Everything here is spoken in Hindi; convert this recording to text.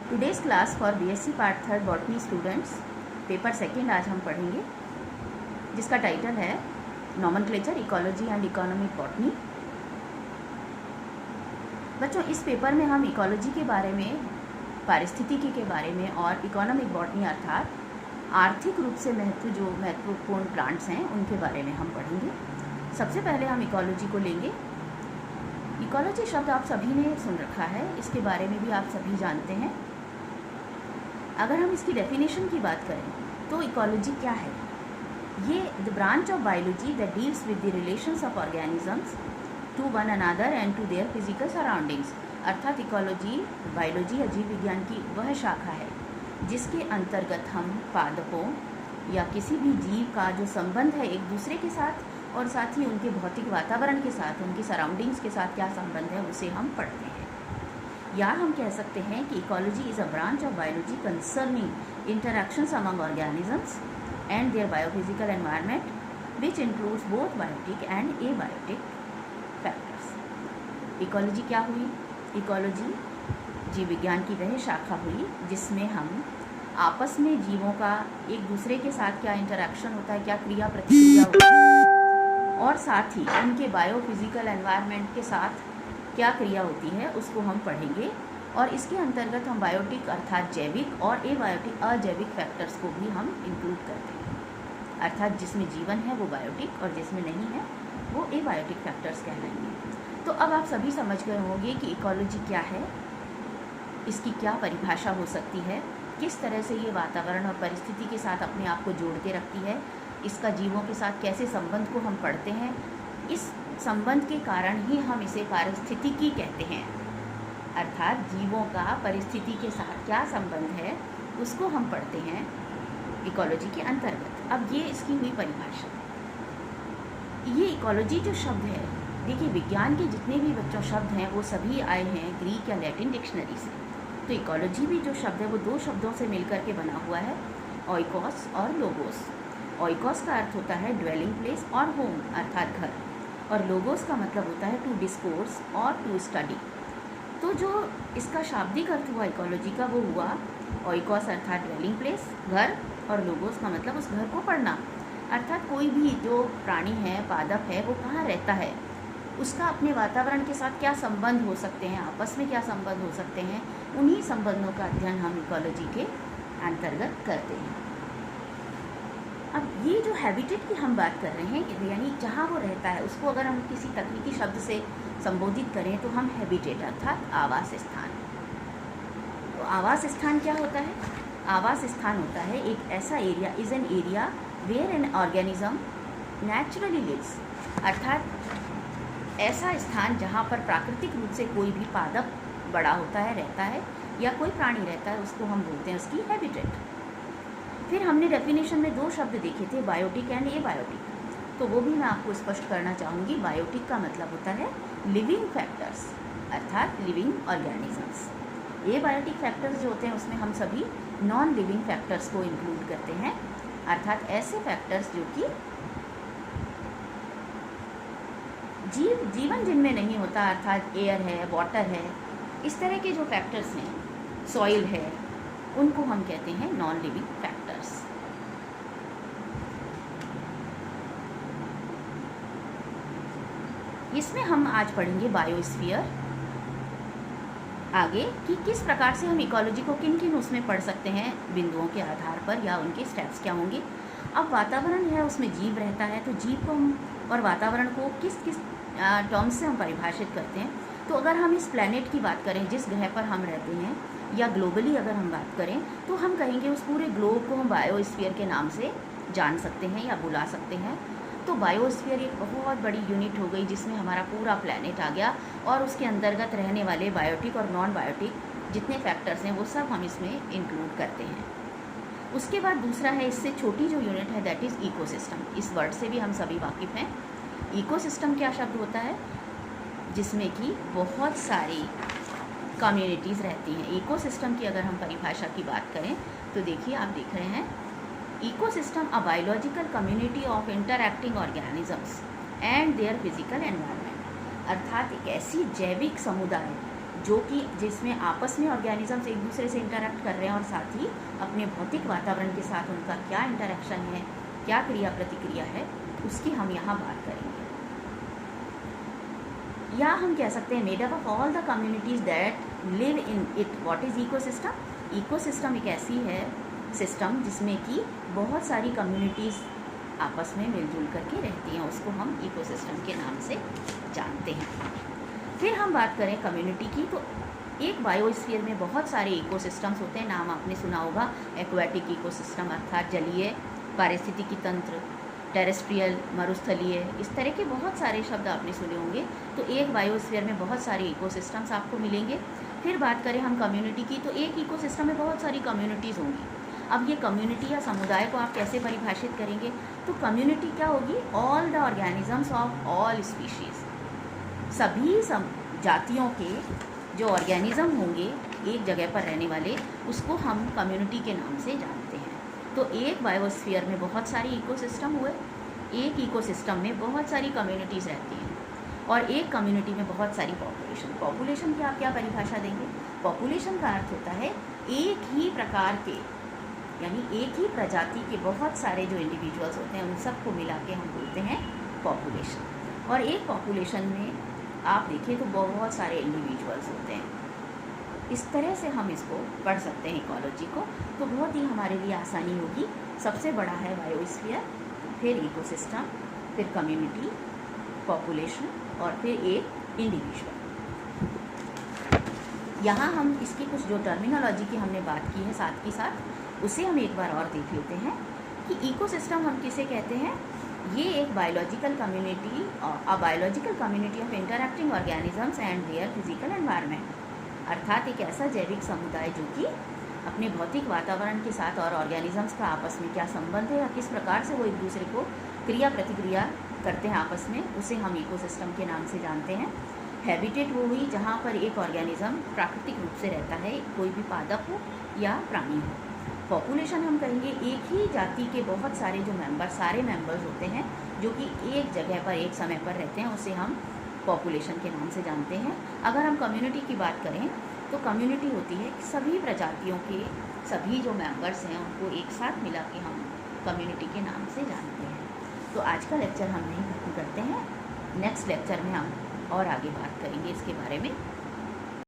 Today's class for BSc part 3 botany students, paper second आज हम पढ़ेंगे, जिसका टाइटल है nomenclature, ecology and economic botany. बच्चों, इस पेपर में हम इकोलॉजी के बारे में, पारिस्थितिकी के बारे में और इकोनॉमिक बॉटनी अर्थात आर्थिक रूप से महत्वपूर्ण प्लांट्स हैं उनके बारे में हम पढ़ेंगे। सबसे पहले हम इकोलॉजी को लेंगे। इकोलॉजी शब्द आप सभी ने सुन रखा है, इसके बारे में भी आप सभी जानते हैं। अगर हम इसकी डेफिनेशन की बात करें तो इकोलॉजी क्या है? ये the branch of biology that deals with the relations of organisms to one another and to their physical surroundings. अर्थात इकोलॉजी बायोलॉजी या जीव विज्ञान की वह शाखा है जिसके अंतर्गत हम पादपों या किसी भी जीव का जो संबंध है एक दूसरे के साथ और साथ ही उनके भौतिक वातावरण के साथ, उनकी सराउंडिंग्स के साथ क्या संबंध है उसे हम पढ़ते हैं। या हम कह सकते हैं कि ecology is a branch of biology concerning interactions among organisms and their biophysical environment which includes both biotic and abiotic factors. Ecology क्या हुई? इकोलॉजी जीव विज्ञान की वह शाखा हुई जिसमें हम आपस में जीवों का एक दूसरे के साथ क्या इंटरैक्शन होता है, क्या क्रिया प्रतिक्रिया होती है और साथ ही उनके बायोफिजिकल एनवायरनमेंट के साथ क्या क्रिया होती है उसको हम पढ़ेंगे। और इसके अंतर्गत हम बायोटिक अर्थात जैविक और एबायोटिक अजैविक फैक्टर्स को भी हम इंक्लूड करते हैं। अर्थात जिसमें जीवन है वो बायोटिक और जिसमें नहीं है वो एबायोटिक फैक्टर्स कहलाएंगे। तो अब आप सभी समझ गए होंगे कि इकोलॉजी क्या है, इसकी क्या परिभाषा हो सकती है, किस तरह से ये वातावरण और परिस्थिति के साथ अपने आप को जोड़ के रखती है, इसका जीवों के साथ कैसे संबंध को हम पढ़ते हैं। इस संबंध के कारण ही हम इसे पारिस्थितिकी कहते हैं। अर्थात जीवों का परिस्थिति के साथ क्या संबंध है उसको हम पढ़ते हैं इकोलॉजी के अंतर्गत। अब ये इसकी हुई परिभाषा। ये इकोलॉजी जो शब्द है, देखिए विज्ञान के जितने भी बच्चों शब्द हैं वो सभी आए हैं ग्रीक या लैटिन डिक्शनरी से। तो इकोलॉजी भी जो शब्द है वो दो शब्दों से मिलकर के बना हुआ है, ओइकोस और लोगोस। ओइकोस का अर्थ होता है ड्वेलिंग प्लेस और होम अर्थात घर, और लोगोस का मतलब होता है टू डिस्कोर्स और टू स्टडी। तो जो इसका शाब्दिक अर्थ हुआ इकोलॉजी का वो हुआ ओइकोस अर्थात ड्वेलिंग प्लेस घर, और लोगोस का मतलब उस घर को पढ़ना। अर्थात कोई भी जो प्राणी है, पादप है, वो कहाँ रहता है, उसका अपने वातावरण के साथ क्या संबंध हो सकते हैं, आपस में क्या संबंध हो सकते हैं, उन्हीं संबंधों का अध्ययन हम इकोलॉजी के अंतर्गत करते हैं। अब ये जो हैबिटेट की हम बात कर रहे हैं, यानी जहाँ वो रहता है, उसको अगर हम किसी तकनीकी शब्द से संबोधित करें तो हम हैबिटेट अर्थात आवास स्थान। तो आवास स्थान क्या होता है? आवास स्थान होता है एक ऐसा area, is an area where an organism naturally lives. अर्थात ऐसा स्थान जहाँ पर प्राकृतिक रूप से कोई भी पादप बड़ा होता है, रहता है, या कोई प्राणी रहता है, उसको हम बोलते हैं उसकी हैबिटेट। फिर हमने डेफिनेशन में दो शब्द देखे थे, बायोटिक एंड एबायोटिक। तो वो भी मैं आपको स्पष्ट करना चाहूँगी। बायोटिक का मतलब होता है लिविंग फैक्टर्स अर्थात लिविंग ऑर्गेनिजम्स। एबायोटिक फैक्टर्स जो होते हैं उसमें हम सभी नॉन लिविंग फैक्टर्स को इंक्लूड करते हैं, अर्थात ऐसे फैक्टर्स जो कि जीवन जिनमें नहीं होता, अर्थात एयर है, वाटर है, इस तरह के जो फैक्टर्स हैं, सॉइल है, उनको हम कहते हैं नॉन लिविंग फैक्टर्स। इसमें हम आज पढ़ेंगे बायोस्फीयर आगे कि किस प्रकार से हम इकोलॉजी को किन किन उसमें पढ़ सकते हैं बिंदुओं के आधार पर, या उनके स्टेप्स क्या होंगे। अब वातावरण है, उसमें जीव रहता है, तो जीव को हम और वातावरण को किस किस टर्म्स से हम परिभाषित करते हैं। तो अगर हम इस प्लैनेट की बात करें, जिस ग्रह पर हम रहते हैं, या ग्लोबली अगर हम बात करें तो हम कहेंगे उस पूरे ग्लोब को हम बायोस्फीयर के नाम से जान सकते हैं या बुला सकते हैं। तो बायोस्फीयर एक बहुत बड़ी यूनिट हो गई जिसमें हमारा पूरा प्लैनेट आ गया, और उसके अंतर्गत रहने वाले बायोटिक और नॉन बायोटिक जितने फैक्टर्स हैं वो सब हम इसमें इंक्लूड करते हैं। उसके बाद दूसरा है, इससे छोटी जो यूनिट है, दैट इज़ इकोसिस्टम। इस वर्ड से भी हम सभी वाकिफ़ हैं। इकोसिस्टम क्या शब्द होता है? जिसमें कि बहुत सारी कम्युनिटीज़ रहती हैं। इकोसिस्टम की अगर हम परिभाषा की बात करें तो देखिए, आप देख रहे हैं ecosystem a biological community of interacting organisms and their physical environment. अर्थात एक ऐसी जैविक समुदाय जो कि जिसमें आपस में ऑर्गेनिजम्स एक दूसरे से इंटरेक्ट कर रहे हैं और साथ ही अपने भौतिक वातावरण के साथ उनका क्या इंटरेक्शन है, क्या क्रिया प्रतिक्रिया है, उसकी हम यहाँ बात करेंगे। या हम कह सकते हैं made up of all the communities that live in it. What is ecosystem? Ecosystem एक ऐसी है सिस्टम जिसमें कि बहुत सारी कम्युनिटीज़ आपस में मिलजुल करके रहती हैं, उसको हम इकोसिस्टम के नाम से जानते हैं। फिर हम बात करें कम्युनिटी की, तो एक बायोस्फीयर में बहुत सारे इकोसिस्टम्स होते हैं। नाम आपने सुना होगा एक्वाटिक इकोसिस्टम अर्थात जलीय पारिस्थितिकी तंत्र, टेरेस्ट्रियल मरुस्थलीय, इस तरह के बहुत सारे शब्द आपने सुने होंगे। तो एक बायोस्फीयर में बहुत सारे इकोसिस्टम्स आपको मिलेंगे। फिर बात करें हम कम्युनिटी की, तो एक इकोसिस्टम में बहुत सारी कम्युनिटीज़ होंगी। अब ये कम्युनिटी या समुदाय को आप कैसे परिभाषित करेंगे? तो कम्युनिटी क्या होगी? All the organisms of all species, सभी जातियों के जो ऑर्गेनिज्म होंगे एक जगह पर रहने वाले, उसको हम कम्युनिटी के नाम से जानते हैं। तो एक बायोस्फीयर में बहुत सारे इकोसिस्टम हुए, एक इकोसिस्टम में बहुत सारी कम्युनिटीज़ रहती हैं, और एक कम्युनिटी में बहुत सारी पॉपुलेशन। पॉपुलेशन की आप क्या परिभाषा देंगे? पॉपुलेशन का अर्थ होता है एक ही प्रकार के, यानी एक ही प्रजाति के बहुत सारे जो इंडिविजुअल्स होते हैं उन सबको मिला के हम बोलते हैं पॉपुलेशन। और एक पॉपुलेशन में आप देखिए तो बहुत सारे इंडिविजुअल्स होते हैं। इस तरह से हम इसको पढ़ सकते हैं इकोलॉजी को, तो बहुत ही हमारे लिए आसानी होगी। सबसे बड़ा है बायोस्फीयर, फिर इकोसिस्टम, फिर कम्युनिटी, पॉपुलेशन और फिर एक इंडिविजुअल। यहाँ हम इसकी कुछ जो टर्मिनोलॉजी की हमने बात की है साथ के साथ उसे हम एक बार और देख लेते हैं कि इकोसिस्टम हम किसे कहते हैं। ये एक biological community, a biological community of interacting organisms and their physical environment, अर्थात एक ऐसा जैविक समुदाय जो कि अपने भौतिक वातावरण के साथ और ऑर्गेनिजम्स का आपस में क्या संबंध है या किस प्रकार से वो एक दूसरे को क्रिया प्रतिक्रिया करते हैं आपस में, उसे हम इकोसिस्टम के नाम से जानते हैं। हैबिटेट वो हुई जहाँ पर एक ऑर्गेनिज्म प्राकृतिक रूप से रहता है, कोई भी पादप हो या प्राणी हो। पॉपुलेशन हम कहेंगे एक ही जाति के बहुत सारे जो सारे मेंबर्स होते हैं जो कि एक जगह पर एक समय पर रहते हैं, उसे हम पॉपुलेशन के नाम से जानते हैं। अगर हम कम्युनिटी की बात करें तो कम्युनिटी होती है कि सभी प्रजातियों के सभी जो मेंबर्स हैं उनको एक साथ मिला के हम कम्युनिटी के नाम से जानते हैं। तो आज का लेक्चर हम यहीं खत्म करते हैं। नेक्स्ट लेक्चर में हम और आगे बात करेंगे इसके बारे में।